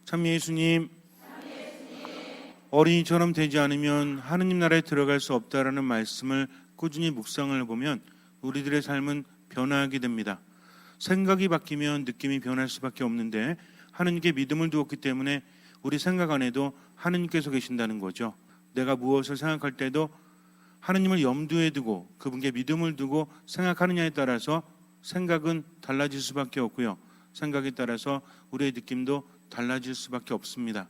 참 예수님, 어린이처럼 되지 않으면 하느님 나라에 들어갈 수 없다라는 말씀을 꾸준히 묵상을 해보면 우리들의 삶은 변화하게 됩니다. 생각이 바뀌면 느낌이 변할 수밖에 없는데 하느님께 믿음을 두었기 때문에 우리 생각 안에도 하느님께서 계신다는 거죠. 내가 무엇을 생각할 때도 하느님을 염두에 두고 그분께 믿음을 두고 생각하느냐에 따라서 생각은 달라질 수밖에 없고요. 생각에 따라서 우리의 느낌도 달라질 수밖에 없습니다.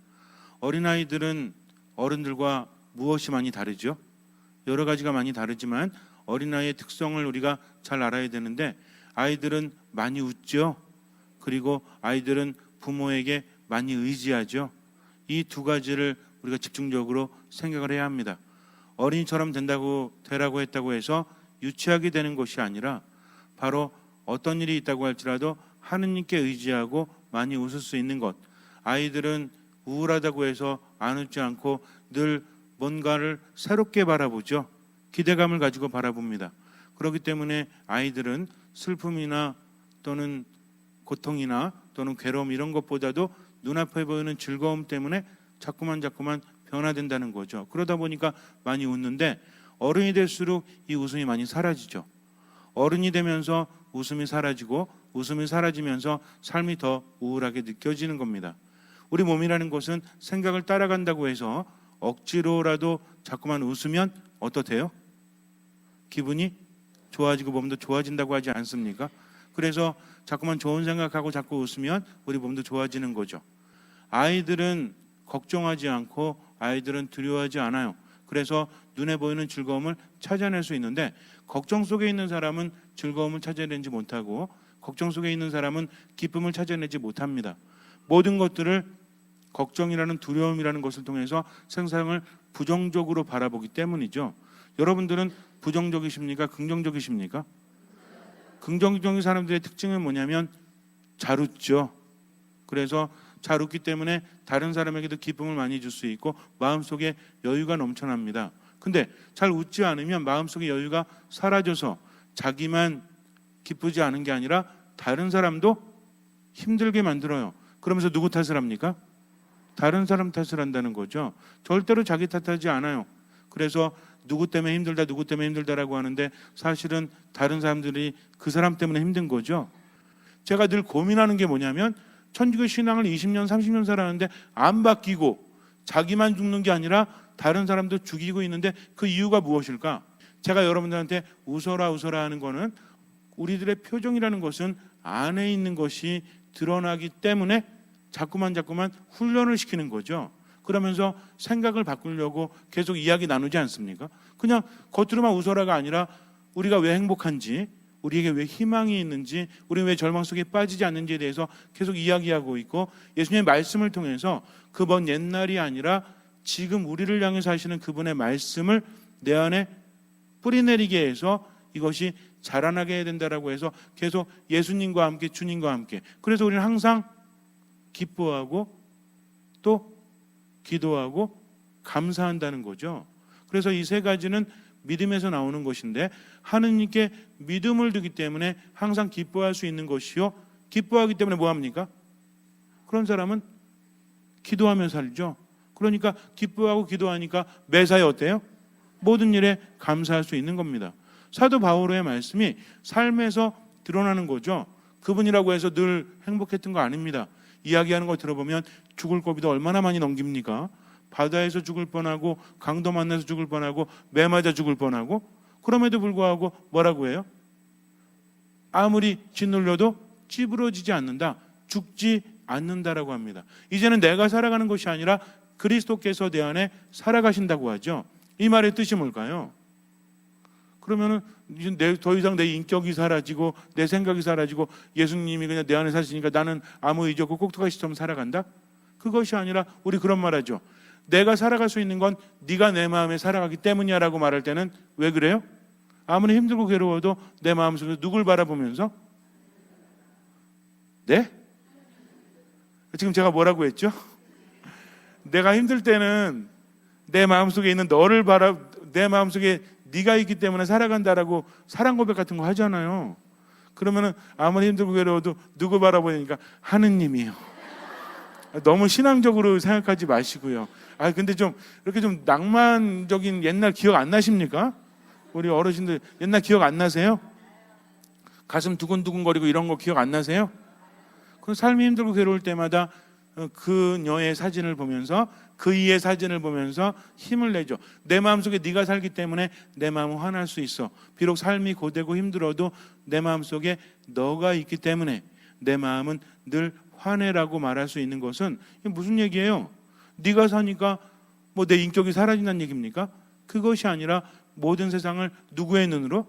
어린아이들은 어른들과 무엇이 많이 다르죠? 여러 가지가 많이 다르지만 어린아이의 특성을 우리가 잘 알아야 되는데 아이들은 많이 웃죠. 그리고 아이들은 부모에게 많이 의지하죠. 이 두 가지를 우리가 집중적으로 생각을 해야 합니다. 어린이처럼 되라고 했다고 해서 유치하게 되는 것이 아니라 바로 어떤 일이 있다고 할지라도 하느님께 의지하고 많이 웃을 수 있는 것. 아이들은 우울하다고 해서 안 웃지 않고 늘 뭔가를 새롭게 바라보죠. 기대감을 가지고 바라봅니다. 그렇기 때문에 아이들은 슬픔이나 또는 고통이나 또는 괴로움 이런 것보다도 눈앞에 보이는 즐거움 때문에 자꾸만 변화된다는 거죠. 그러다 보니까 많이 웃는데 어른이 될수록 이 웃음이 많이 사라지죠. 어른이 되면서 웃음이 사라지고 웃음이 사라지면서 삶이 더 우울하게 느껴지는 겁니다. 우리 몸이라는 것은 생각을 따라간다고 해서 억지로라도 자꾸만 웃으면 어떻대요? 기분이 좋아지고 몸도 좋아진다고 하지 않습니까? 그래서 자꾸만 좋은 생각하고 자꾸 웃으면 우리 몸도 좋아지는 거죠. 아이들은 걱정하지 않고 아이들은 두려워하지 않아요. 그래서 눈에 보이는 즐거움을 찾아낼 수 있는데 걱정 속에 있는 사람은 즐거움을 찾아내지 못하고 걱정 속에 있는 사람은 기쁨을 찾아내지 못합니다. 모든 것들을 걱정이라는 두려움이라는 것을 통해서 세상을 부정적으로 바라보기 때문이죠. 여러분들은 부정적이십니까? 긍정적이십니까? 긍정적인 사람들의 특징은 뭐냐면 잘 웃죠. 그래서 잘 웃기 때문에 다른 사람에게도 기쁨을 많이 줄 수 있고 마음속에 여유가 넘쳐납니다. 근데 잘 웃지 않으면 마음속에 여유가 사라져서 자기만 기쁘지 않은 게 아니라 다른 사람도 힘들게 만들어요. 그러면서 누구 탓을 합니까? 다른 사람 탓을 한다는 거죠. 절대로 자기 탓하지 않아요. 그래서 누구 때문에 힘들다라고 하는데 사실은 다른 사람들이 그 사람 때문에 힘든 거죠. 제가 늘 고민하는 게 뭐냐면 천주교 신앙을 20년, 30년 살았는데 안 바뀌고 자기만 죽는 게 아니라 다른 사람도 죽이고 있는데 그 이유가 무엇일까? 제가 여러분들한테 웃어라 하는 거는 우리들의 표정이라는 것은 안에 있는 것이 드러나기 때문에 자꾸만 훈련을 시키는 거죠. 그러면서 생각을 바꾸려고 계속 이야기 나누지 않습니까? 그냥 겉으로만 웃어라가 아니라 우리가 왜 행복한지, 우리에게 왜 희망이 있는지, 우리는 왜 절망 속에 빠지지 않는지에 대해서 계속 이야기하고 있고 예수님의 말씀을 통해서 그 먼 옛날이 아니라 지금 우리를 향해서 하시는 그분의 말씀을 내 안에 뿌리내리게 해서 이것이 자라나게 해야 된다라고 해서 계속 예수님과 함께 주님과 함께 그래서 우리는 항상 기뻐하고 또 기도하고 감사한다는 거죠. 그래서 이 세 가지는 믿음에서 나오는 것인데 하느님께 믿음을 두기 때문에 항상 기뻐할 수 있는 것이요 기뻐하기 때문에 뭐합니까? 그런 사람은 기도하며 살죠. 그러니까 기뻐하고 기도하니까 매사에 어때요? 모든 일에 감사할 수 있는 겁니다. 사도 바오로의 말씀이 삶에서 드러나는 거죠. 그분이라고 해서 늘 행복했던 거 아닙니다. 이야기하는 거 들어보면 죽을 고비도 얼마나 많이 넘깁니까? 바다에서 죽을 뻔하고 강도 만나서 죽을 뻔하고 매 맞아 죽을 뻔하고 그럼에도 불구하고 뭐라고 해요? 아무리 짓눌려도 찌부러지지 않는다. 죽지 않는다라고 합니다. 이제는 내가 살아가는 것이 아니라 그리스도께서 내 안에 살아가신다고 하죠. 이 말의 뜻이 뭘까요? 그러면은 더 이상 내 인격이 사라지고 내 생각이 사라지고 예수님이 그냥 내 안에 사시니까 나는 아무 의지 없고 꼭두가시처럼 살아간다? 그것이 아니라 우리 그런 말 하죠. 내가 살아갈 수 있는 건 네가 내 마음에 살아가기 때문이야 라고 말할 때는 왜 그래요? 아무리 힘들고 괴로워도 내 마음속에서 누굴 바라보면서 네? 지금 제가 뭐라고 했죠? 내가 힘들 때는 내 마음속에 있는 너를 내 마음속에 네가 있기 때문에 살아간다라고 사랑 고백 같은 거 하잖아요. 그러면은 아무리 힘들고 괴로워도 누구 바라보니까 하느님이요. 너무 신앙적으로 생각하지 마시고요. 근데 좀 이렇게 좀 낭만적인 옛날 기억 안 나십니까? 우리 어르신들 옛날 기억 안 나세요? 가슴 두근두근거리고 이런 거 기억 안 나세요? 그 삶이 힘들고 괴로울 때마다 그녀의 사진을 보면서, 그이의 사진을 보면서 힘을 내죠. 내 마음속에 네가 살기 때문에 내 마음은 환할 수 있어. 비록 삶이 고되고 힘들어도 내 마음속에 너가 있기 때문에 내 마음은 늘 환해라고 말할 수 있는 것은 이게 무슨 얘기예요? 네가 사니까 뭐 내 인격이 사라진다는 얘기입니까? 그것이 아니라 모든 세상을 누구의 눈으로?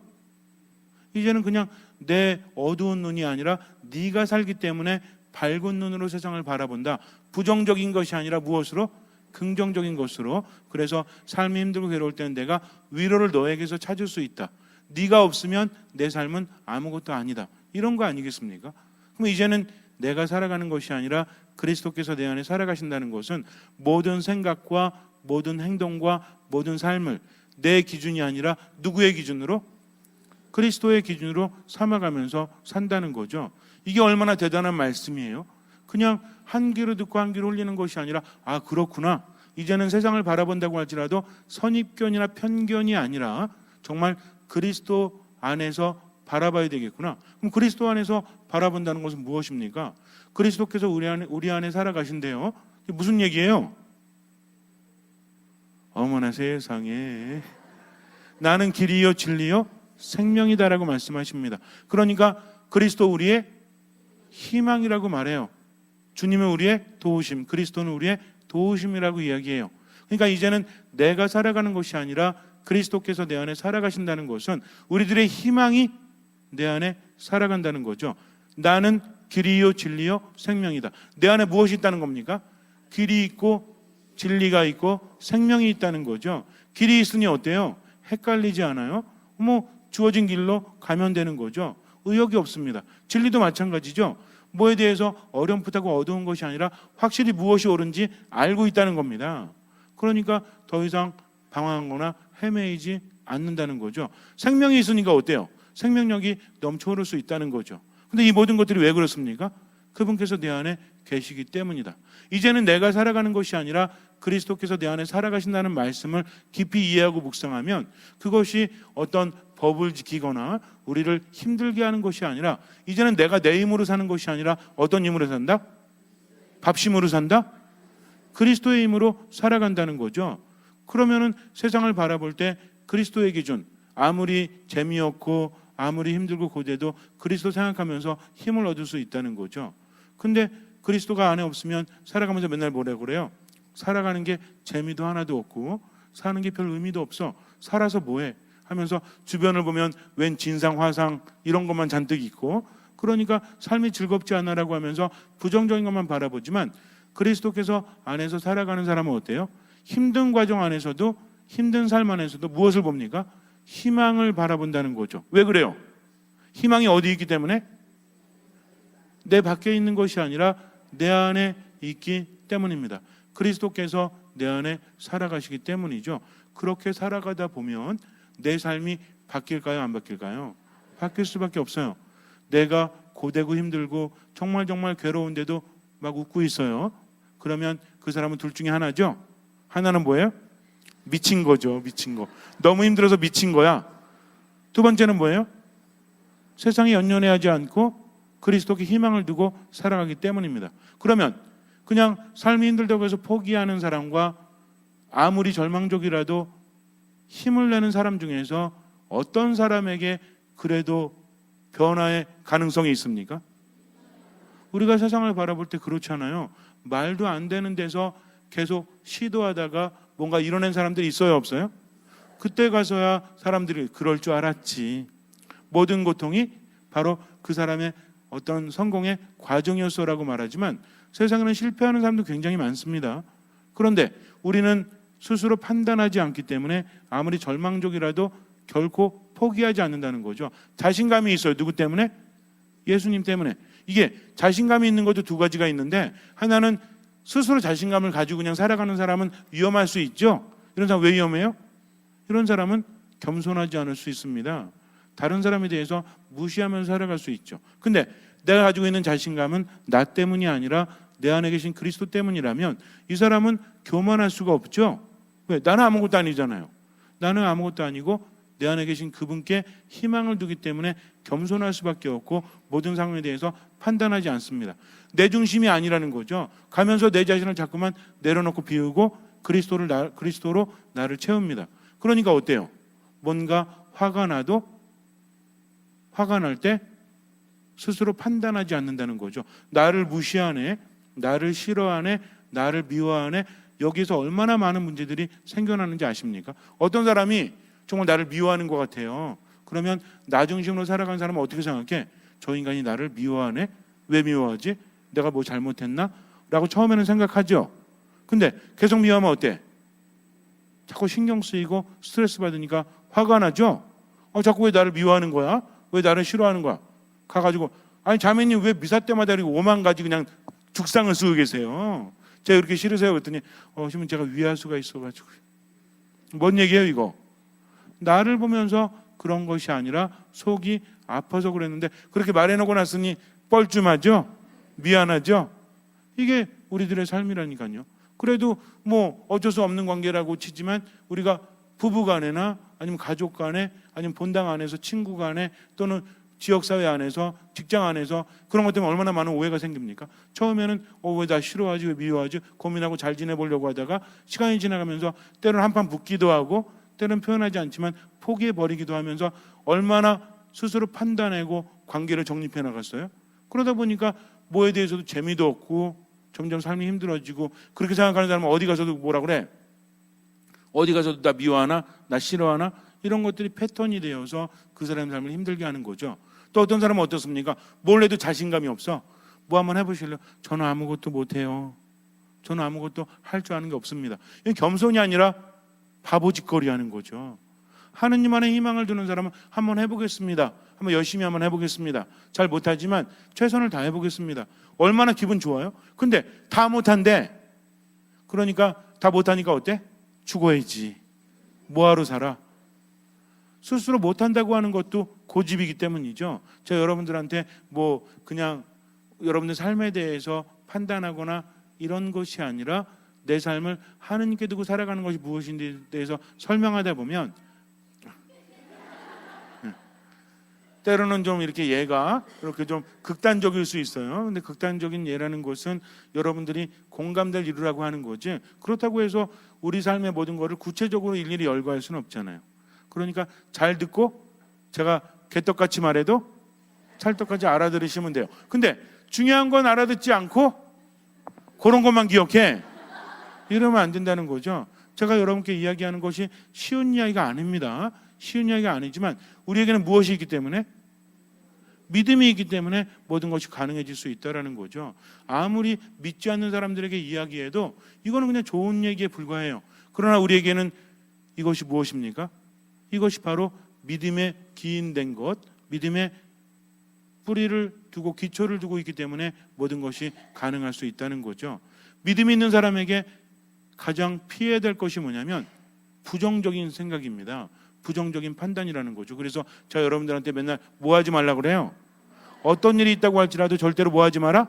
이제는 그냥 내 어두운 눈이 아니라 네가 살기 때문에 밝은 눈으로 세상을 바라본다. 부정적인 것이 아니라 무엇으로? 긍정적인 것으로. 그래서 삶이 힘들고 괴로울 때는 내가 위로를 너에게서 찾을 수 있다. 네가 없으면 내 삶은 아무것도 아니다. 이런 거 아니겠습니까? 그럼 이제는 내가 살아가는 것이 아니라 그리스도께서 내 안에 살아가신다는 것은 모든 생각과 모든 행동과 모든 삶을 내 기준이 아니라 누구의 기준으로? 그리스도의 기준으로 삼아가면서 산다는 거죠. 이게 얼마나 대단한 말씀이에요. 그냥 한 귀로 듣고 한 귀로 흘리는 것이 아니라 그렇구나. 이제는 세상을 바라본다고 할지라도 선입견이나 편견이 아니라 정말 그리스도 안에서 바라봐야 되겠구나. 그럼 그리스도 안에서 바라본다는 것은 무엇입니까? 그리스도께서 우리 안에 살아가신대요. 이게 무슨 얘기예요? 어머나 세상에. 나는 길이요 진리요 생명이다라고 말씀하십니다. 그러니까 그리스도 우리의 희망이라고 말해요. 주님은 우리의 도우심, 그리스도는 우리의 도우심이라고 이야기해요. 그러니까 이제는 내가 살아가는 것이 아니라 그리스도께서 내 안에 살아가신다는 것은 우리들의 희망이 내 안에 살아간다는 거죠. 나는 길이요 진리요 생명이다. 내 안에 무엇이 있다는 겁니까? 길이 있고 진리가 있고 생명이 있다는 거죠. 길이 있으니 어때요? 헷갈리지 않아요? 주어진 길로 가면 되는 거죠. 의욕이 없습니다. 진리도 마찬가지죠. 뭐에 대해서 어렴풋하고 어두운 것이 아니라 확실히 무엇이 옳은지 알고 있다는 겁니다. 그러니까 더 이상 방황하거나 헤매이지 않는다는 거죠. 생명이 있으니까 어때요? 생명력이 넘쳐 흐를 수 있다는 거죠. 근데 이 모든 것들이 왜 그렇습니까? 그분께서 내 안에 계시기 때문이다. 이제는 내가 살아가는 것이 아니라 그리스도께서 내 안에 살아가신다는 말씀을 깊이 이해하고 묵상하면 그것이 어떤 법을 지키거나 우리를 힘들게 하는 것이 아니라 이제는 내가 내 힘으로 사는 것이 아니라 어떤 힘으로 산다? 밥심으로 산다? 그리스도의 힘으로 살아간다는 거죠. 그러면은 세상을 바라볼 때 그리스도의 기준, 아무리 재미없고 아무리 힘들고 고되도 그리스도 생각하면서 힘을 얻을 수 있다는 거죠. 근데 그리스도가 안에 없으면 살아가면서 맨날 뭐라고 그래요? 살아가는 게 재미도 하나도 없고 사는 게 별 의미도 없어. 살아서 뭐해? 하면서 주변을 보면 웬 진상 화상 이런 것만 잔뜩 있고 그러니까 삶이 즐겁지 않아라고 하면서 부정적인 것만 바라보지만 그리스도께서 안에서 살아가는 사람은 어때요? 힘든 과정 안에서도 힘든 삶 안에서도 무엇을 봅니까? 희망을 바라본다는 거죠. 왜 그래요? 희망이 어디 있기 때문에? 내 밖에 있는 것이 아니라 내 안에 있기 때문입니다. 그리스도께서 내 안에 살아가시기 때문이죠. 그렇게 살아가다 보면 내 삶이 바뀔까요? 안 바뀔까요? 바뀔 수밖에 없어요. 내가 고되고 힘들고 정말 괴로운데도 막 웃고 있어요. 그러면 그 사람은 둘 중에 하나죠. 하나는 뭐예요? 미친 거죠. 미친 거. 너무 힘들어서 미친 거야. 두 번째는 뭐예요? 세상에 연연해하지 않고 그리스도께 희망을 두고 살아가기 때문입니다. 그러면 그냥 삶이 힘들다고 해서 포기하는 사람과 아무리 절망적이라도 힘을 내는 사람 중에서 어떤 사람에게 그래도 변화의 가능성이 있습니까? 우리가 세상을 바라볼 때 그렇잖아요. 말도 안 되는 데서 계속 시도하다가 뭔가 이뤄낸 사람들이 있어요, 없어요? 그때 가서야 사람들이 그럴 줄 알았지. 모든 고통이 바로 그 사람의 어떤 성공의 과정이었어라고 말하지만 세상에는 실패하는 사람도 굉장히 많습니다. 그런데 우리는 스스로 판단하지 않기 때문에 아무리 절망적이라도 결코 포기하지 않는다는 거죠. 자신감이 있어요. 누구 때문에? 예수님 때문에. 이게 자신감이 있는 것도 두 가지가 있는데 하나는 스스로 자신감을 가지고 그냥 살아가는 사람은 위험할 수 있죠. 이런 사람 왜 위험해요? 이런 사람은 겸손하지 않을 수 있습니다. 다른 사람에 대해서 무시하면서 살아갈 수 있죠. 근데 내가 가지고 있는 자신감은 나 때문이 아니라 내 안에 계신 그리스도 때문이라면 이 사람은 교만할 수가 없죠. 왜? 나는 아무것도 아니잖아요. 나는 아무것도 아니고 내 안에 계신 그분께 희망을 두기 때문에 겸손할 수밖에 없고 모든 상황에 대해서 판단하지 않습니다. 내 중심이 아니라는 거죠. 가면서 내 자신을 자꾸만 내려놓고 비우고 그리스도로 나를 채웁니다. 그러니까 어때요? 뭔가 화가 나도 화가 날 때 스스로 판단하지 않는다는 거죠. 나를 무시하네, 나를 싫어하네, 나를 미워하네. 여기서 얼마나 많은 문제들이 생겨나는지 아십니까? 어떤 사람이 정말 나를 미워하는 것 같아요. 그러면 나 중심으로 살아가는 사람은 어떻게 생각해? 저 인간이 나를 미워하네? 왜 미워하지? 내가 뭐 잘못했나? 라고 처음에는 생각하죠. 근데 계속 미워하면 어때? 자꾸 신경 쓰이고 스트레스 받으니까 화가 나죠? 자꾸 왜 나를 미워하는 거야? 왜 나를 싫어하는 거야? 가가지고 아니 자매님 왜 미사 때마다 이렇게 5만 가지 그냥 죽상을 쓰고 계세요? 제가 이렇게 싫으세요? 그랬더니 지금 제가 위할 수가 있어가지고. 뭔 얘기예요 이거? 나를 보면서 그런 것이 아니라 속이 아파서 그랬는데 그렇게 말해놓고 났으니 뻘쭘하죠? 미안하죠? 이게 우리들의 삶이라니까요. 그래도 뭐 어쩔 수 없는 관계라고 치지만 우리가 부부간에나 아니면 가족 간에 아니면 본당 안에서 친구 간에 또는 지역사회 안에서 직장 안에서 그런 것 때문에 얼마나 많은 오해가 생깁니까? 처음에는 왜 나 싫어하지 왜 미워하지 고민하고 잘 지내보려고 하다가 시간이 지나가면서 때로는 한판 붙기도 하고 때로는 표현하지 않지만 포기해버리기도 하면서 얼마나 스스로 판단하고 관계를 정립해 나갔어요. 그러다 보니까 뭐에 대해서도 재미도 없고 점점 삶이 힘들어지고 그렇게 생각하는 사람은 어디 가서도 뭐라 그래? 어디 가서도 나 미워하나? 나 싫어하나? 이런 것들이 패턴이 되어서 그 사람의 삶을 힘들게 하는 거죠. 또 어떤 사람은 어떻습니까? 뭘 해도 자신감이 없어. 뭐 한번 해보실래요? 저는 아무것도 못해요. 저는 아무것도 할 줄 아는 게 없습니다. 이건 겸손이 아니라 바보짓거리 하는 거죠. 하느님 안에 희망을 두는 사람은 한번 해보겠습니다. 한번 열심히 한번 해보겠습니다. 잘 못하지만 최선을 다해보겠습니다. 얼마나 기분 좋아요? 근데 다 못한대. 그러니까 다 못하니까 어때? 죽어야지. 뭐하러 살아? 스스로 못한다고 하는 것도 고집이기 때문이죠. 제가 여러분들한테 뭐 그냥 여러분들 삶에 대해서 판단하거나 이런 것이 아니라 내 삶을 하느님께 두고 살아가는 것이 무엇인지에 대해서 설명하다 보면 때로는 좀 이렇게 예가 이렇게 좀 극단적일 수 있어요. 근데 극단적인 예라는 것은 여러분들이 공감될 이유라고 하는 거지. 그렇다고 해서 우리 삶의 모든 것을 구체적으로 일일이 열거할 수는 없잖아요. 그러니까 잘 듣고 제가 개떡같이 말해도 찰떡같이 알아들으시면 돼요. 근데 중요한 건 알아듣지 않고 그런 것만 기억해. 이러면 안 된다는 거죠. 제가 여러분께 이야기하는 것이 쉬운 이야기가 아닙니다. 쉬운 이야기가 아니지만 우리에게는 무엇이 있기 때문에? 믿음이 있기 때문에 모든 것이 가능해질 수 있다는 거죠. 아무리 믿지 않는 사람들에게 이야기해도 이거는 그냥 좋은 얘기에 불과해요. 그러나 우리에게는 이것이 무엇입니까? 이것이 바로 믿음의 기인된 것, 믿음의 뿌리를 두고 기초를 두고 있기 때문에 모든 것이 가능할 수 있다는 거죠. 믿음이 있는 사람에게 가장 피해야 될 것이 뭐냐면 부정적인 생각입니다. 부정적인 판단이라는 거죠. 그래서 제가 여러분들한테 맨날 뭐 하지 말라 그래요? 어떤 일이 있다고 할지라도 절대로 뭐 하지 마라?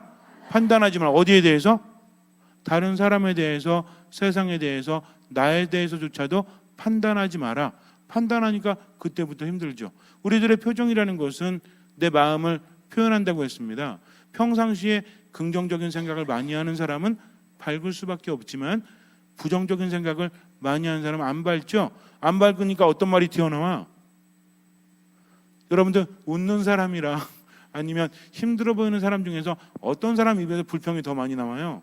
판단하지 마라. 어디에 대해서? 다른 사람에 대해서, 세상에 대해서, 나에 대해서조차도 판단하지 마라. 판단하니까 그때부터 힘들죠. 우리들의 표정이라는 것은 내 마음을 표현한다고 했습니다. 평상시에 긍정적인 생각을 많이 하는 사람은 밝을 수밖에 없지만 부정적인 생각을 많이 하는 사람은 안 밝죠. 안 밝으니까 어떤 말이 튀어나와? 여러분들 웃는 사람이랑 아니면 힘들어 보이는 사람 중에서 어떤 사람 입에서 불평이 더 많이 나와요?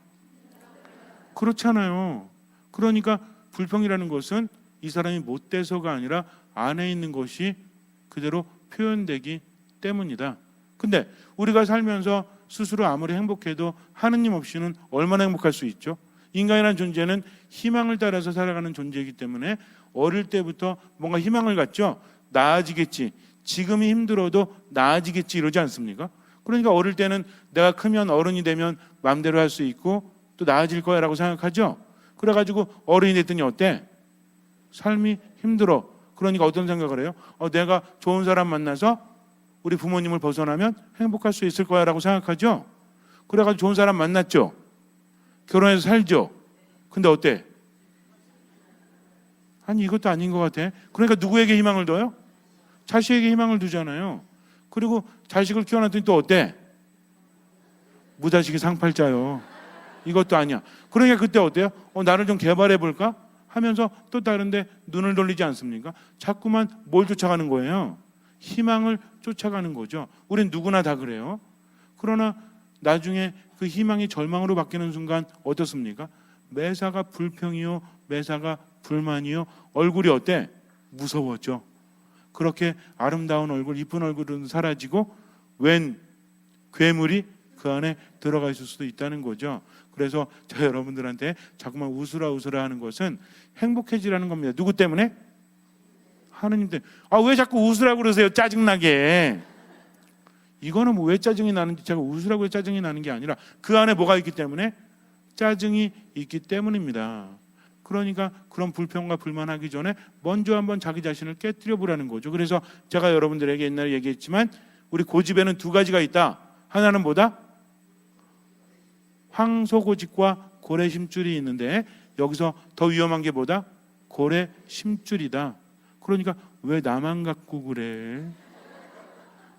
그렇잖아요. 그러니까 불평이라는 것은 이 사람이 못돼서가 아니라 안에 있는 것이 그대로 표현되기 때문이다. 근데 우리가 살면서 스스로 아무리 행복해도 하느님 없이는 얼마나 행복할 수 있죠? 인간이라는 존재는 희망을 따라서 살아가는 존재이기 때문에 어릴 때부터 뭔가 희망을 갖죠. 나아지겠지. 지금이 힘들어도 나아지겠지 이러지 않습니까? 그러니까 어릴 때는 내가 크면 어른이 되면 마음대로 할 수 있고 또 나아질 거야 라고 생각하죠. 그래가지고 어른이 됐더니 어때? 삶이 힘들어. 그러니까 어떤 생각을 해요? 내가 좋은 사람 만나서 우리 부모님을 벗어나면 행복할 수 있을 거야 라고 생각하죠. 그래가지고 좋은 사람 만났죠. 결혼해서 살죠. 근데 어때? 아니 이것도 아닌 것 같아. 그러니까 누구에게 희망을 둬요? 자식에게 희망을 두잖아요. 그리고 자식을 키워놨더니 또 어때? 무자식이 상팔자요. 이것도 아니야. 그러니까 그때 어때요? 나를 좀 개발해볼까? 하면서 또 다른데 눈을 돌리지 않습니까? 자꾸만 뭘 쫓아가는 거예요? 희망을 쫓아가는 거죠. 우린 누구나 다 그래요. 그러나 나중에 그 희망이 절망으로 바뀌는 순간 어떻습니까? 매사가 불평이요, 매사가 불만이요. 얼굴이 어때? 무서워져. 그렇게 아름다운 얼굴, 이쁜 얼굴은 사라지고 웬 괴물이 그 안에 들어가 있을 수도 있다는 거죠. 그래서 저 여러분들한테 자꾸만 웃으라 웃으라 하는 것은 행복해지라는 겁니다. 누구 때문에? 하느님 때문에. 왜 자꾸 웃으라고 그러세요? 짜증나게. 이거는 뭐 왜 짜증이 나는지, 제가 웃으라고 해 짜증이 나는 게 아니라 그 안에 뭐가 있기 때문에? 짜증이 있기 때문입니다. 그러니까 그런 불평과 불만하기 전에 먼저 한번 자기 자신을 깨뜨려 보라는 거죠. 그래서 제가 여러분들에게 옛날에 얘기했지만 우리 고집에는 두 가지가 있다. 하나는 뭐다? 황소고집과 고래심줄이 있는데 여기서 더 위험한 게 뭐다? 고래심줄이다. 그러니까 왜 나만 갖고 그래?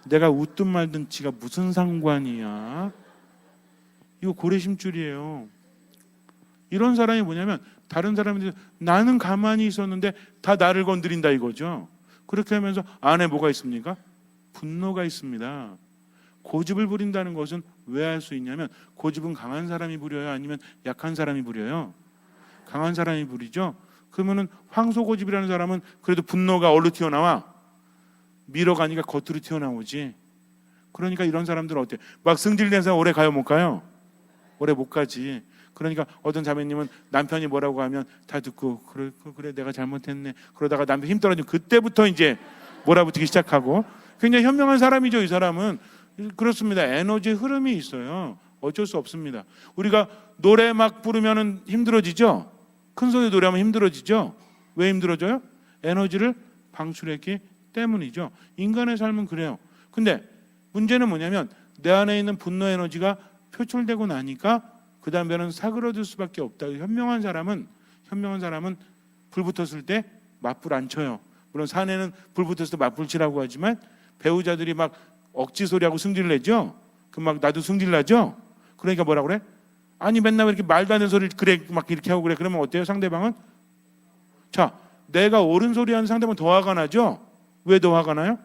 내가 웃든 말든 지가 무슨 상관이야? 이거 고래심줄이에요. 이런 사람이 뭐냐면 다른 사람들 나는 가만히 있었는데 다 나를 건드린다 이거죠. 그렇게 하면서 안에 뭐가 있습니까? 분노가 있습니다. 고집을 부린다는 것은 왜 할 수 있냐면 고집은 강한 사람이 부려요? 아니면 약한 사람이 부려요? 강한 사람이 부리죠. 그러면은 황소고집이라는 사람은 그래도 분노가 어디로 튀어나와? 밀어가니까 겉으로 튀어나오지. 그러니까 이런 사람들은 어때? 막 승질낸 사람 오래 가요 못 가요? 오래 못 가지. 그러니까 어떤 자매님은 남편이 뭐라고 하면 다 듣고 그래 내가 잘못했네. 그러다가 남편 힘 떨어지면 그때부터 이제 몰아붙이기 시작하고 굉장히 현명한 사람이죠. 이 사람은. 그렇습니다. 에너지 흐름이 있어요. 어쩔 수 없습니다. 우리가 노래 막 부르면 힘들어지죠. 큰 소리 노래하면 힘들어지죠. 왜 힘들어져요? 에너지를 방출했기 때문이죠. 인간의 삶은 그래요. 근데 문제는 뭐냐면 내 안에 있는 분노 에너지가 표출되고 나니까 그 다음에는 사그러들 수밖에 없다. 현명한 사람은 불 붙었을 때 맞불 안 쳐요. 물론 산에는 불 붙었을 때 맞불 치라고 하지만 배우자들이 막 억지 소리하고 승질 내죠. 그 막 나도 승질 나죠. 그러니까 뭐라 그래? 아니 맨날 왜 이렇게 말도 안 되는 소리를 그래 막 이렇게 하고 그래. 그러면 어때요? 상대방은? 자, 내가 옳은 소리 하는 상대방은 더 화가 나죠. 왜 더 화가 나요?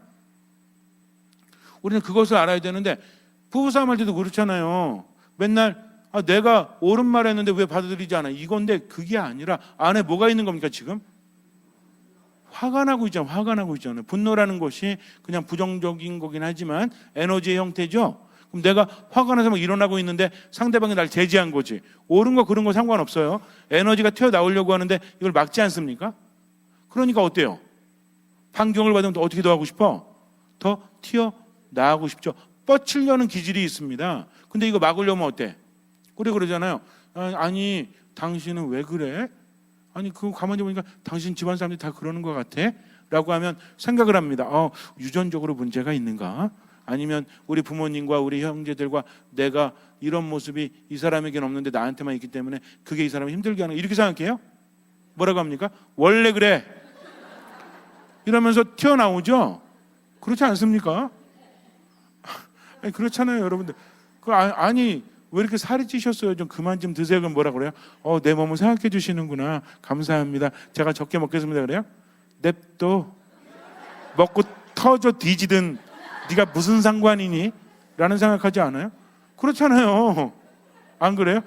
우리는 그것을 알아야 되는데 부부싸움 할 때도 그렇잖아요. 맨날 내가 옳은 말 했는데 왜 받아들이지 않아? 이건데 그게 아니라 안에 뭐가 있는 겁니까 지금? 화가 나고 있잖아요. 분노라는 것이 그냥 부정적인 거긴 하지만 에너지의 형태죠. 그럼 내가 화가 나서 막 일어나고 있는데 상대방이 날 제지한 거지. 옳은 거 그런 거 상관없어요. 에너지가 튀어나오려고 하는데 이걸 막지 않습니까? 그러니까 어때요? 반경을 받으면 또 어떻게 더 하고 싶어? 더 튀어나가고 싶죠. 뻗치려는 기질이 있습니다. 근데 이거 막으려면 어때? 그러잖아요. 아니 당신은 왜 그래? 아니 그거 가만히 보니까 당신 집안 사람들이 다 그러는 것 같아? 라고 하면 생각을 합니다. 유전적으로 문제가 있는가? 아니면 우리 부모님과 우리 형제들과 내가 이런 모습이 이 사람에게는 없는데 나한테만 있기 때문에 그게 이 사람을 힘들게 하는 거 이렇게 생각해요? 뭐라고 합니까? 원래 그래 이러면서 튀어나오죠? 그렇지 않습니까? 아니, 그렇잖아요 여러분들. 아니 왜 이렇게 살이 찌셨어요? 좀 그만 좀 드세요. 그럼 뭐라 그래요? 내 몸을 생각해 주시는구나. 감사합니다. 제가 적게 먹겠습니다. 그래요? 냅둬. 먹고 터져 뒤지든 네가 무슨 상관이니? 라는 생각하지 않아요? 그렇잖아요. 안 그래요?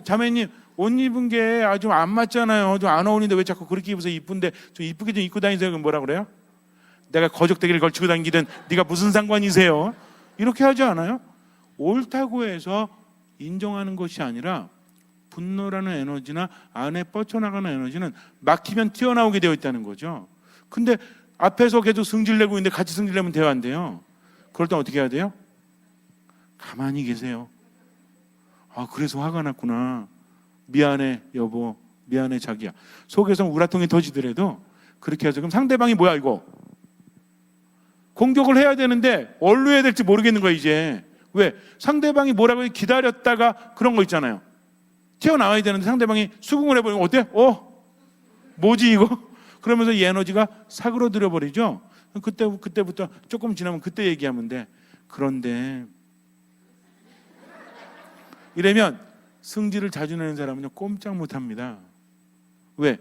자매님 옷 입은 게 아주 안 맞잖아요. 좀 안 어울리는데 왜 자꾸 그렇게 입어서 이쁜데 좀 이쁘게 좀 입고 다니세요. 그럼 뭐라 그래요? 내가 거적대기를 걸치고 다니든 네가 무슨 상관이세요? 이렇게 하지 않아요? 옳다고 해서 인정하는 것이 아니라 분노라는 에너지나 안에 뻗쳐나가는 에너지는 막히면 튀어나오게 되어 있다는 거죠. 근데 앞에서 계속 승질내고 있는데 같이 승질내면 돼요 안 돼요? 그럴 땐 어떻게 해야 돼요? 가만히 계세요. 그래서 화가 났구나. 미안해 여보, 미안해 자기야. 속에서 우라통이 터지더라도 그렇게 해서 그럼 상대방이 뭐야 이거? 공격을 해야 되는데 뭘로 해야 될지 모르겠는 거야 이제. 왜? 상대방이 뭐라고 기다렸다가 그런 거 있잖아요. 튀어나와야 되는데 상대방이 수긍을 해버리면 어때? 뭐지 이거? 그러면서 이 에너지가 사그러들어 버리죠. 그때부터 조금 지나면 그때 얘기하면 돼. 그런데 이러면 승질을 자주 내는 사람은요 꼼짝 못합니다. 왜?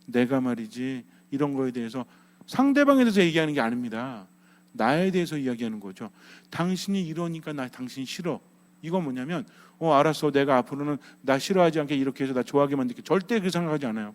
내가 말이지 이런 거에 대해서 상대방에 대해서 얘기하는 게 아닙니다. 나에 대해서 이야기하는 거죠. 당신이 이러니까 나 당신 싫어. 이건 뭐냐면 알았어. 내가 앞으로는 나 싫어하지 않게 이렇게 해서 나 좋아하게 만들게. 절대 그렇게 생각하지 않아요.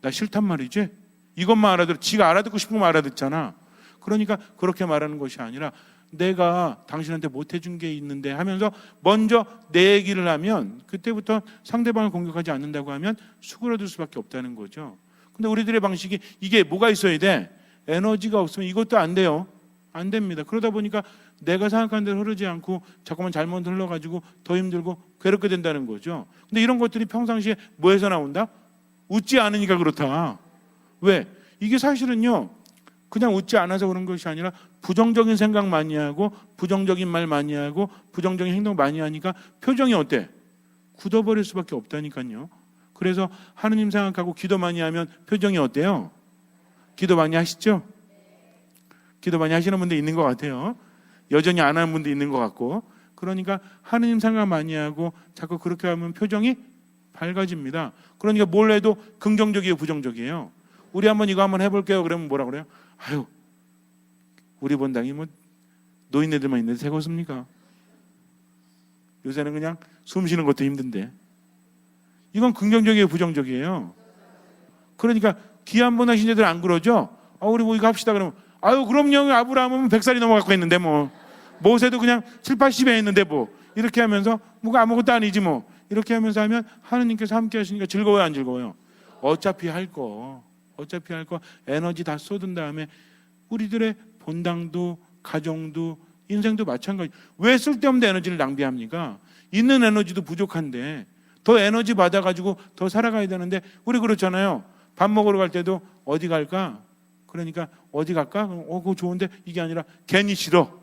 나 싫단 말이지. 이것만 알아들어. 지가 알아듣고 싶으면 알아듣잖아. 그러니까 그렇게 말하는 것이 아니라 내가 당신한테 못해준 게 있는데 하면서 먼저 내 얘기를 하면 그때부터 상대방을 공격하지 않는다고 하면 수그러들 수밖에 없다는 거죠. 근데 우리들의 방식이 이게 뭐가 있어야 돼? 에너지가 없으면 이것도 안 돼요. 안 됩니다. 그러다 보니까 내가 생각하는 대로 흐르지 않고 자꾸만 잘못 흘러가지고 더 힘들고 괴롭게 된다는 거죠. 근데 이런 것들이 평상시에 뭐에서 나온다? 웃지 않으니까 그렇다. 왜? 이게 사실은요 그냥 웃지 않아서 그런 것이 아니라 부정적인 생각 많이 하고 부정적인 말 많이 하고 부정적인 행동 많이 하니까 표정이 어때? 굳어버릴 수밖에 없다니까요. 그래서 하느님 생각하고 기도 많이 하면 표정이 어때요? 기도 많이 하시죠? 기도 많이 하시는 분도 있는 것 같아요. 여전히 안 하는 분도 있는 것 같고. 그러니까 하느님 생각 많이 하고 자꾸 그렇게 하면 표정이 밝아집니다. 그러니까 뭘 해도 긍정적이에요, 부정적이에요? 우리 이거 한번 해볼게요. 그러면 뭐라 그래요? 아유, 우리 본당이 뭐 노인네들만 있는데 새것입니까? 요새는 그냥 숨 쉬는 것도 힘든데. 이건 긍정적이에요, 부정적이에요? 그러니까 기 한 번 하신 애들 안 그러죠? 우리 이거 합시다 그러면 아유 그럼요. 아브라함은 100살이 넘어갖고 했는데 뭐 모세도 그냥 7, 80에 했는데 뭐 이렇게 하면서 뭐가 아무것도 아니지 뭐 이렇게 하면서 하면 하느님께서 함께 하시니까 즐거워요, 안 즐거워요? 어차피 할 거 에너지 다 쏟은 다음에 우리들의 본당도 가정도 인생도 마찬가지. 왜 쓸데없는 에너지를 낭비합니까? 있는 에너지도 부족한데 더 에너지 받아가지고 더 살아가야 되는데 우리 그렇잖아요. 밥 먹으러 갈 때도 어디 갈까? 그러니까 어디 갈까? 그거 좋은데 이게 아니라 괜히 싫어.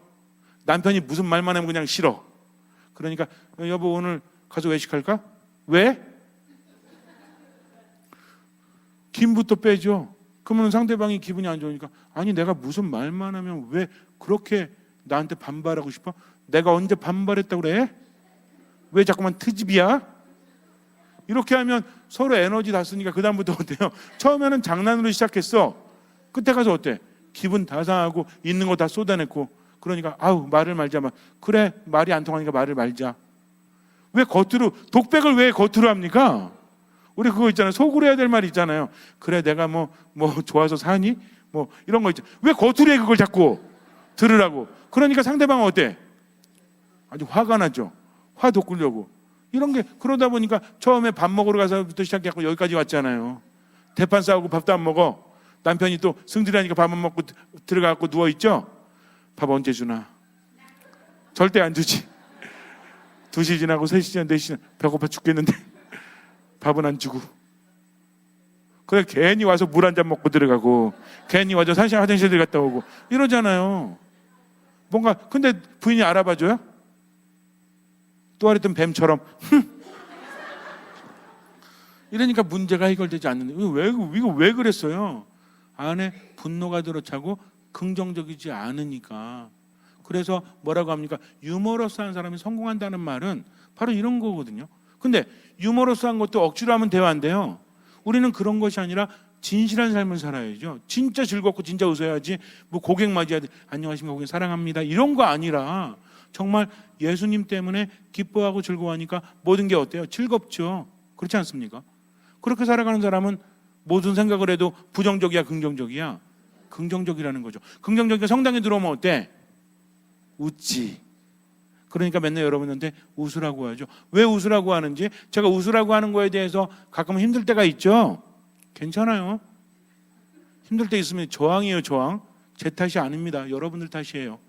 남편이 무슨 말만 하면 그냥 싫어. 그러니까 여보 오늘 가서 외식할까? 왜? 김부터 빼죠. 그러면 상대방이 기분이 안 좋으니까 아니 내가 무슨 말만 하면 왜 그렇게 나한테 반발하고 싶어? 내가 언제 반발했다고 그래? 왜 자꾸만 트집이야? 이렇게 하면 서로 에너지 다 쓰니까 그 다음부터 어때요? 처음에는 장난으로 시작했어. 끝에 가서 어때? 기분 다 상하고 있는 거 다 쏟아냈고 그러니까 말을 말자. 그래 말이 안 통하니까 말을 말자. 왜 겉으로 독백을 왜 겉으로 합니까? 우리 그거 있잖아요. 속으로 해야 될 말이 있잖아요. 그래 내가 뭐 좋아서 사니? 뭐 이런 거 있죠. 왜 겉으로 해 그걸 자꾸 들으라고. 그러니까 상대방은 어때? 아주 화가 나죠. 화 돋구려고. 이런 게 그러다 보니까 처음에 밥 먹으러 가서부터 시작해서 여기까지 왔잖아요. 대판 싸우고 밥도 안 먹어. 남편이 또 승질하니까 밥만 먹고 들어가고 누워있죠. 밥 언제 주나? 절대 안 주지. 2시 지나고 3시 지나고 4시 지나고 배고파 죽겠는데 밥은 안 주고. 그래 괜히 와서 물 한 잔 먹고 들어가고 괜히 와서 1시간 화장실 들어갔다 오고 이러잖아요. 뭔가 근데 부인이 알아봐줘요? 또 아랬던 뱀처럼 이러니까 문제가 해결되지 않는데 이거 왜 그랬어요? 안에 분노가 들어차고 긍정적이지 않으니까. 그래서 뭐라고 합니까? 유머러스한 사람이 성공한다는 말은 바로 이런 거거든요. 근데 유머러스한 것도 억지로 하면 대화 안 돼요. 우리는 그런 것이 아니라 진실한 삶을 살아야죠. 진짜 즐겁고 진짜 웃어야지. 뭐 고객 맞이해야 돼. 안녕하십니까 고객 사랑합니다. 이런 거 아니라 정말 예수님 때문에 기뻐하고 즐거워하니까 모든 게 어때요? 즐겁죠. 그렇지 않습니까? 그렇게 살아가는 사람은 모든 생각을 해도 부정적이야 긍정적이야? 긍정적이라는 거죠. 긍정적이가 성당에 들어오면 어때? 웃지. 그러니까 맨날 여러분한테 웃으라고 하죠. 왜 웃으라고 하는지 제가 웃으라고 하는 거에 대해서 가끔 힘들 때가 있죠. 괜찮아요. 힘들 때 있으면 저항이에요. 저항. 제 탓이 아닙니다. 여러분들 탓이에요.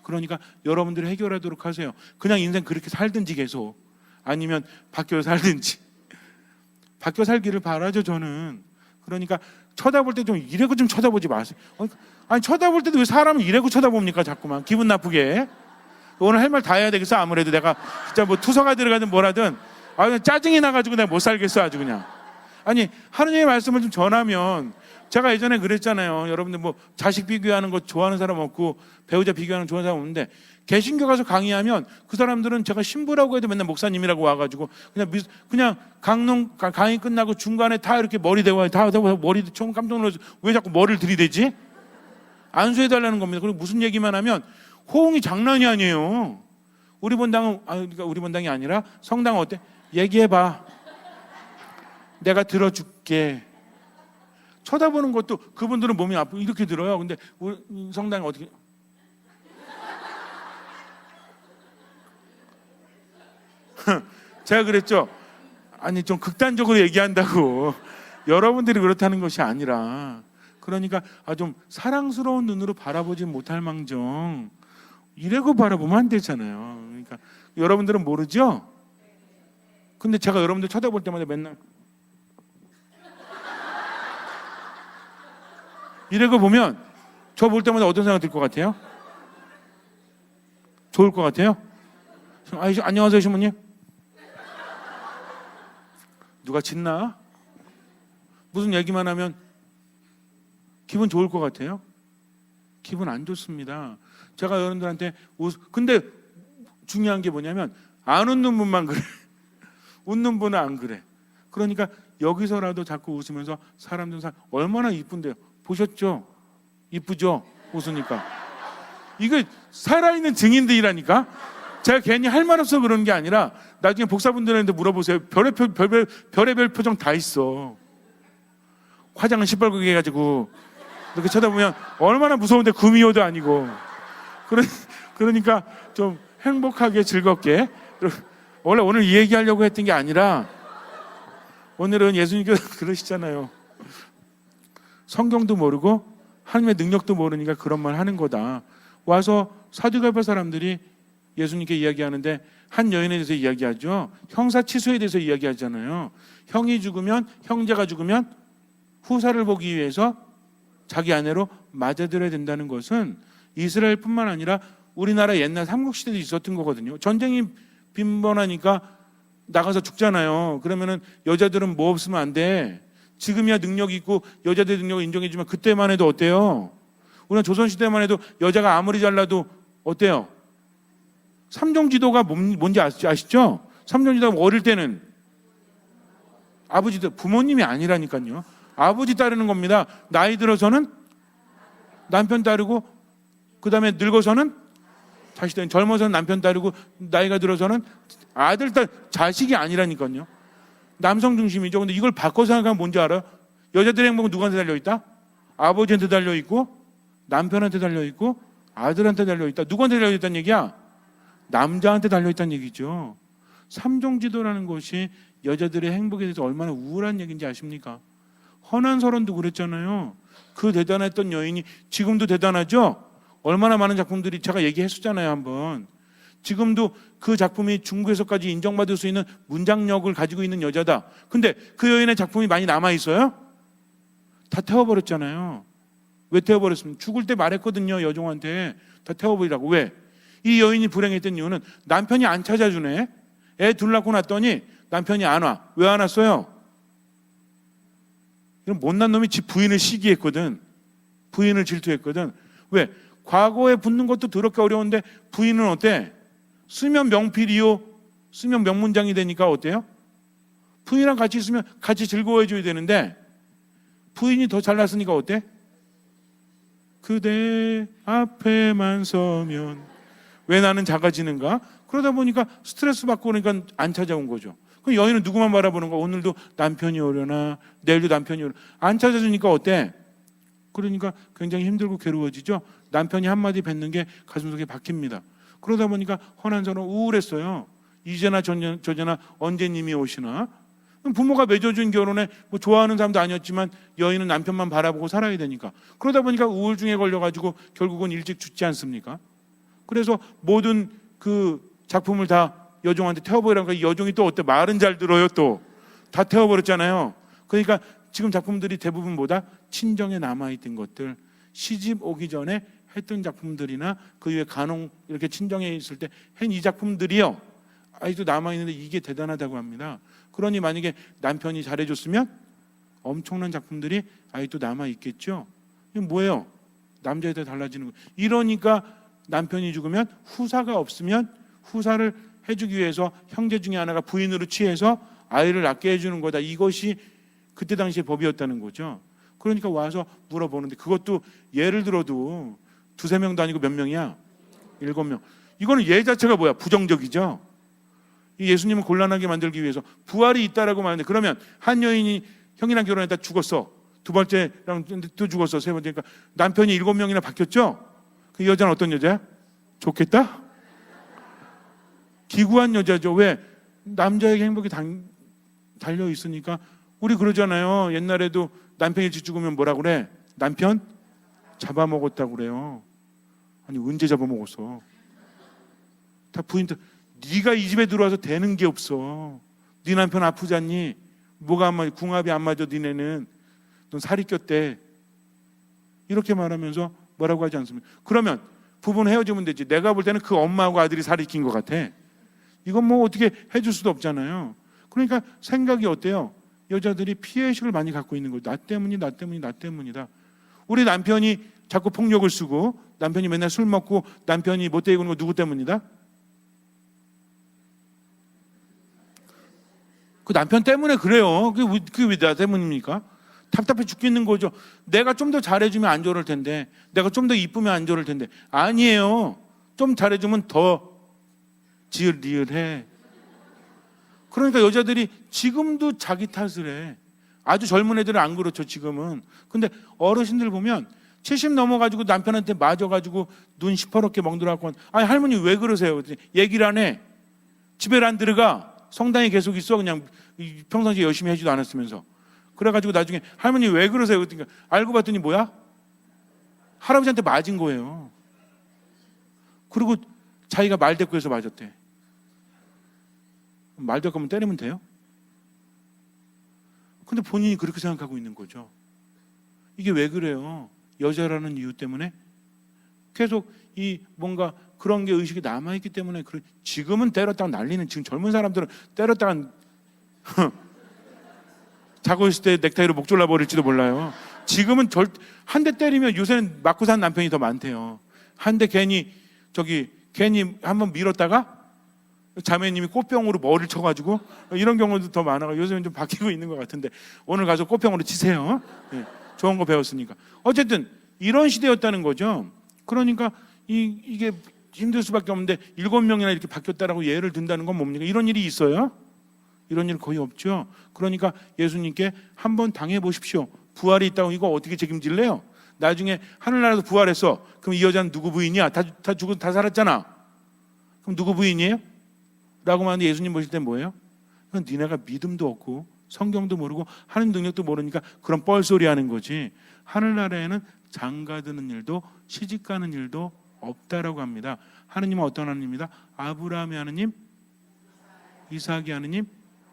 그러니까 여러분들이 해결하도록 하세요. 그냥 인생 그렇게 살든지 계속 아니면 바뀌어 살든지. 바뀌어 살기를 바라죠 저는. 그러니까 쳐다볼 때 좀 이래고 좀 쳐다보지 마세요. 아니 쳐다볼 때도 왜 사람을 이래고 쳐다봅니까 자꾸만 기분 나쁘게. 오늘 할 말 다 해야 되겠어. 아무래도 내가 진짜 뭐 투서가 들어가든 뭐라든 그냥 짜증이 나가지고 내가 못 살겠어 아주 그냥. 아니 하느님의 말씀을 좀 전하면, 제가 예전에 그랬잖아요. 여러분들 뭐 자식 비교하는 거 좋아하는 사람 없고 배우자 비교하는 거 좋아하는 사람 없는데, 개신교 가서 강의하면 그 사람들은 제가 신부라고 해도 맨날 목사님이라고 와가지고 그냥 강의 끝나고 중간에 다 이렇게 머리 대고 다 머리 처음 깜짝 놀라서 왜 자꾸 머리를 들이대지? 안수해달라는 겁니다. 그리고 무슨 얘기만 하면 호응이 장난이 아니에요. 우리 본당은 그러니까 우리 본당이 아니라 성당은 어때? 얘기해봐. 내가 들어줄게. 쳐다보는 것도 그분들은 몸이 아프고 이렇게 들어요. 근데 우리 성당은 어떻게? 제가 그랬죠. 아니 좀 극단적으로 얘기한다고. 여러분들이 그렇다는 것이 아니라, 그러니까 좀 사랑스러운 눈으로 바라보지 못할 망정 이래고 바라보면 안 되잖아요. 그러니까 여러분들은 모르죠? 근데 제가 여러분들 쳐다볼 때마다 맨날 이래고 보면 저 볼 때마다 어떤 생각 들 것 같아요? 좋을 것 같아요? 안녕하세요 시모님. 누가 짖나? 무슨 얘기만 하면 기분 좋을 것 같아요? 기분 안 좋습니다. 제가 여러분들한테 근데 중요한 게 뭐냐면 안 웃는 분만 그래. 웃는 분은 안 그래. 그러니까 여기서라도 자꾸 웃으면서 사람들 얼마나 이쁜데요. 보셨죠? 이쁘죠? 웃으니까. 이거 살아있는 증인들이라니까. 제가 괜히 할 말 없어 그런 게 아니라 나중에 복사분들한테 물어보세요. 별의별 표정 다 있어. 화장은 시뻘겋게 해가지고 이렇게 쳐다보면 얼마나 무서운데 구미호도 아니고. 그러니까 좀 행복하게 즐겁게. 원래 오늘 이 얘기하려고 했던 게 아니라, 오늘은 예수님께서 그러시잖아요. 성경도 모르고 하나님의 능력도 모르니까 그런 말 하는 거다. 와서 사두개파 사람들이 예수님께 이야기하는데 한 여인에 대해서 이야기하죠. 형사치수에 대해서 이야기하잖아요. 형제가 죽으면 후사를 보기 위해서 자기 아내로 맞아들여야 된다는 것은 이스라엘뿐만 아니라 우리나라 옛날 삼국시대도 있었던 거거든요. 전쟁이 빈번하니까 나가서 죽잖아요. 그러면은 여자들은 뭐 없으면 안 돼. 지금이야 능력이 있고 여자들 능력을 인정해주면 그때만 해도 어때요? 우리는 조선시대만 해도 여자가 아무리 잘나도 어때요? 삼종지도가 뭔지 아시죠? 삼종지도가 어릴 때는 아버지도 부모님이 아니라니까요. 아버지 따르는 겁니다. 나이 들어서는 남편 따르고, 그 다음에 늙어서는 자식 따르고, 젊어서는 남편 따르고, 나이가 들어서는 아들 자식이 아니라니까요. 남성 중심이죠. 근데 이걸 바꿔 생각하면 뭔지 알아요? 여자들의 행복은 누구한테 달려있다? 아버지한테 달려있고, 남편한테 달려있고, 아들한테 달려있다. 누구한테 달려있다는 얘기야? 남자한테 달려있다는 얘기죠. 삼종지도라는 것이 여자들의 행복에 대해서 얼마나 우울한 얘기인지 아십니까? 헌안설원도 그랬잖아요. 그 대단했던 여인이 지금도 대단하죠? 얼마나 많은 작품들이 제가 얘기했었잖아요, 한번. 지금도 그 작품이 중국에서까지 인정받을 수 있는 문장력을 가지고 있는 여자다. 근데 그 여인의 작품이 많이 남아있어요? 다 태워버렸잖아요. 왜 태워버렸습니까? 죽을 때 말했거든요, 여종한테. 다 태워버리라고. 왜? 이 여인이 불행했던 이유는 남편이 안 찾아주네. 애 둘 낳고 났더니 남편이 안 와. 왜 안 왔어요? 이런 못난 놈이 지 부인을 시기했거든. 부인을 질투했거든. 왜? 과거에 붙는 것도 더럽게 어려운데 부인은 어때? 쓰면 명필이요. 쓰면 명문장이 되니까 어때요? 부인이랑 같이 있으면 같이 즐거워해줘야 되는데 부인이 더 잘났으니까 어때? 그대 앞에만 서면 왜 나는 작아지는가? 그러다 보니까 스트레스 받고 그러니까 안 찾아온 거죠. 그럼 여인은 누구만 바라보는 거야? 오늘도 남편이 오려나, 내일도 남편이 오려나. 안 찾아주니까 어때? 그러니까 굉장히 힘들고 괴로워지죠. 남편이 한마디 뱉는 게 가슴속에 박힙니다. 그러다 보니까 헌안설은 우울했어요. 이제나 저제나 언제님이 오시나. 부모가 맺어준 결혼에 뭐 좋아하는 사람도 아니었지만 여인은 남편만 바라보고 살아야 되니까. 그러다 보니까 우울증에 걸려가지고 결국은 일찍 죽지 않습니까? 그래서 모든 그 작품을 다 여종한테 태워버리라니까 여종이 또 어때? 말은 잘 들어요. 또 다 태워버렸잖아요. 그러니까 지금 작품들이 대부분 뭐다? 친정에 남아있던 것들, 시집 오기 전에 했던 작품들이나 그 이후에 간혹 이렇게 친정에 있을 때 한 이 작품들이요, 아직도 남아있는데 이게 대단하다고 합니다. 그러니 만약에 남편이 잘해줬으면 엄청난 작품들이 아직도 남아있겠죠. 이게 뭐예요? 남자에 따라 달라지는 거예요. 이러니까 남편이 죽으면 후사가 없으면 후사를 해주기 위해서 형제 중에 하나가 부인으로 취해서 아이를 낳게 해주는 거다. 이것이 그때 당시의 법이었다는 거죠. 그러니까 와서 물어보는데, 그것도 예를 들어도 두세 명도 아니고 몇 명이야? 7명. 이거는 예 자체가 뭐야? 부정적이죠. 이 예수님을 곤란하게 만들기 위해서 부활이 있다라고 말하는데, 그러면 한 여인이 형이랑 결혼했다 죽었어. 두 번째랑 또 죽었어. 세 번째니까 남편이 7명이나 바뀌었죠. 그 여자는 어떤 여자야? 좋겠다? 기구한 여자죠. 왜? 남자에게 행복이 달려 있으니까. 우리 그러잖아요. 옛날에도 남편이 일찍 죽으면 뭐라 그래? 남편 잡아먹었다고 그래요. 아니 언제 잡아먹었어? 다 부인들, 네가 이 집에 들어와서 되는 게 없어. 네 남편 아프지 않니? 뭐가 안 맞아? 궁합이 안 맞아. 니네는 넌 살이 꼈대. 이렇게 말하면서 뭐라고 하지 않습니까? 그러면 부부는 헤어지면 되지. 내가 볼 때는 그 엄마하고 아들이 살이 낀 것 같아. 이건 뭐 어떻게 해줄 수도 없잖아요. 그러니까 생각이 어때요? 여자들이 피해의식을 많이 갖고 있는 거예요. 나 때문이다. 우리 남편이 자꾸 폭력을 쓰고, 남편이 맨날 술 먹고, 남편이 못되게 구는 거 누구 때문이다? 그 남편 때문에 그래요. 그게 왜 나 때문입니까? 답답해 죽겠는 거죠. 내가 좀 더 잘해주면 안 저럴 텐데, 내가 좀 더 이쁘면 안 저럴 텐데. 아니에요. 좀 잘해주면 더 지을리을해. 그러니까 여자들이 지금도 자기 탓을 해. 아주 젊은 애들은 안 그렇죠, 지금은. 근데 어르신들 보면 70 넘어가지고 남편한테 맞아가지고 눈 시퍼렇게 멍들어갖고, 아니 할머니 왜 그러세요? 그랬더니 얘기를 안 해. 집에 안 들어가. 성당에 계속 있어. 그냥 평상시에 열심히 해주지도 않았으면서. 그래가지고 나중에 할머니 왜 그러세요? 그러니까 알고 봤더니 뭐야? 할아버지한테 맞은 거예요. 그리고 자기가 말대꾸해서 맞았대. 말대꾸하면 때리면 돼요? 근데 본인이 그렇게 생각하고 있는 거죠. 이게 왜 그래요? 여자라는 이유 때문에 계속 이 뭔가 그런 게 의식이 남아있기 때문에. 지금은 때렸다가 난리는, 지금 젊은 사람들은 때렸다가 자고 있을 때 넥타이로 목 졸라버릴지도 몰라요. 지금은 한 대 때리면, 요새는 맞고 산 남편이 더 많대요. 한 대 괜히 한번 밀었다가 자매님이 꽃병으로 머리를 쳐가지고, 이런 경우도 더 많아요. 요새는 좀 바뀌고 있는 것 같은데, 오늘 가서 꽃병으로 치세요. 네, 좋은 거 배웠으니까. 어쨌든 이런 시대였다는 거죠. 그러니까 이게 힘들 수밖에 없는데 7명이나 이렇게 바뀌었다라고 예를 든다는 건 뭡니까? 이런 일이 있어요? 이런 일 거의 없죠. 그러니까 예수님께 한번 당해보십시오. 부활이 있다고 이거 어떻게 책임질래요? 나중에 하늘나라에서 부활했어. 그럼 이 여자는 누구 부인이야? 다 살았잖아. 그럼 누구 부인이에요? 라고 말하는데 예수님 보실 때 뭐예요? 니네가 믿음도 없고 성경도 모르고 하는 능력도 모르니까 그런 뻘소리 하는 거지. 하늘나라에는 장가드는 일도 시집가는 일도 없다라고 합니다. 하느님은 어떤 하느님입니다? 아브라함의 하느님, 이삭의 하느님,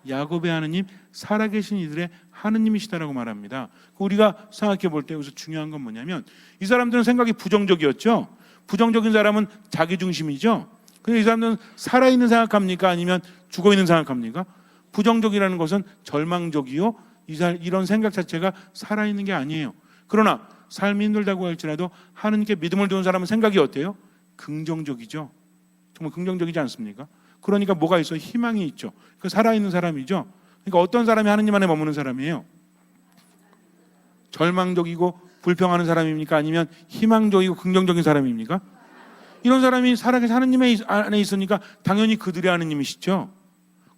야곱의 하느님, 살아계신 이들의 하느님이시다라고 말합니다. 우리가 생각해 볼 때 여기서 중요한 건 뭐냐면, 이 사람들은 생각이 부정적이었죠. 부정적인 사람은 자기중심이죠. 근데 이 사람들은 살아있는 생각합니까? 아니면 죽어있는 생각합니까? 부정적이라는 것은 절망적이요, 이런 생각 자체가 살아있는 게 아니에요. 그러나 삶이 힘들다고 할지라도 하느님께 믿음을 두는 사람은 생각이 어때요? 긍정적이죠. 정말 긍정적이지 않습니까? 그러니까 뭐가 있어요? 희망이 있죠. 그 살아있는 사람이죠. 그러니까 어떤 사람이 하느님 안에 머무는 사람이에요? 절망적이고 불평하는 사람입니까? 아니면 희망적이고 긍정적인 사람입니까? 이런 사람이 살아계신 하느님 안에 있으니까 당연히 그들의 하느님이시죠.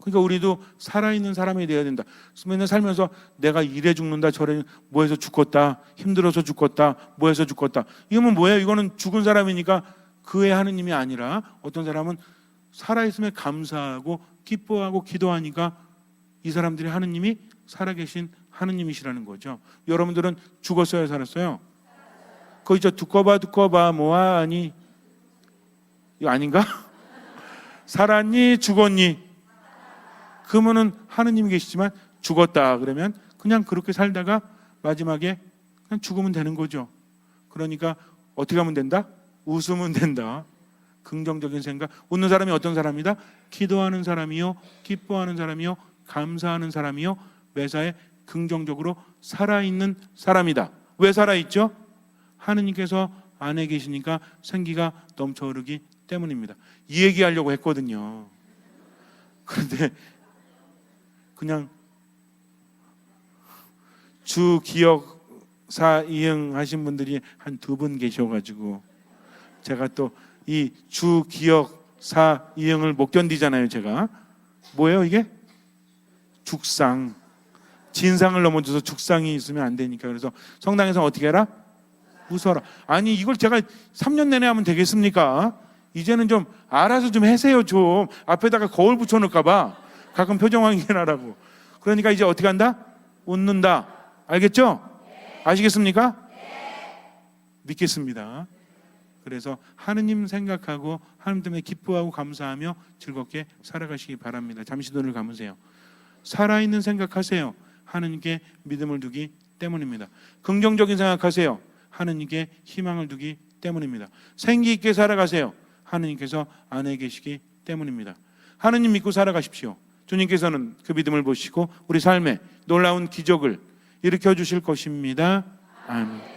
그러니까 우리도 살아있는 사람이 되어야 된다. 맨날 살면서 내가 이래 죽는다, 저래 뭐해서 죽겠다, 힘들어서 죽겠다, 뭐해서 죽겠다. 이거는 뭐예요? 이거는 죽은 사람이니까 그의 하느님이 아니라, 어떤 사람은 살아있음에 감사하고 기뻐하고 기도하니까 이 사람들이 하느님이 살아계신 하느님이시라는 거죠. 여러분들은 죽었어요, 살았어요? 그거 있죠. 두꺼봐 뭐하니? 이거 아닌가? 살았니 죽었니? 그러면은 하느님이 계시지만 죽었다 그러면 그냥 그렇게 살다가 마지막에 그냥 죽으면 되는 거죠. 그러니까 어떻게 하면 된다? 웃으면 된다. 긍정적인 생각. 웃는 사람이 어떤 사람이다? 기도하는 사람이요, 기뻐하는 사람이요, 감사하는 사람이요, 매사에 긍정적으로 살아있는 사람이다. 왜 살아있죠? 하느님께서 안에 계시니까 생기가 넘쳐흐르기 때문입니다. 이 얘기하려고 했거든요. 그런데 그냥 주 기억사 이응 하신 분들이 한 2분 계셔가지고 제가 또 이 주 기억사 이응을 못 견디잖아요. 제가 뭐예요 이게? 죽상. 진상을 넘어져서 죽상이 있으면 안 되니까. 그래서 성당에서 어떻게 해라? 웃어라. 아니 이걸 제가 3년 내내 하면 되겠습니까? 이제는 좀 알아서 좀 하세요. 좀 앞에다가 거울 붙여놓을까 봐 가끔 표정 확인하라고. 그러니까 이제 어떻게 한다? 웃는다. 알겠죠? 아시겠습니까? 믿겠습니다. 그래서 하느님 생각하고 하느님 때문에 기뻐하고 감사하며 즐겁게 살아가시기 바랍니다. 잠시 눈을 감으세요. 살아있는 생각하세요. 하느님께 믿음을 두기 때문입니다. 긍정적인 생각하세요. 하느님께 희망을 두기 때문입니다. 생기 있게 살아가세요. 하느님께서 안에 계시기 때문입니다. 하느님 믿고 살아가십시오. 주님께서는 그 믿음을 보시고 우리 삶에 놀라운 기적을 일으켜 주실 것입니다. 아멘.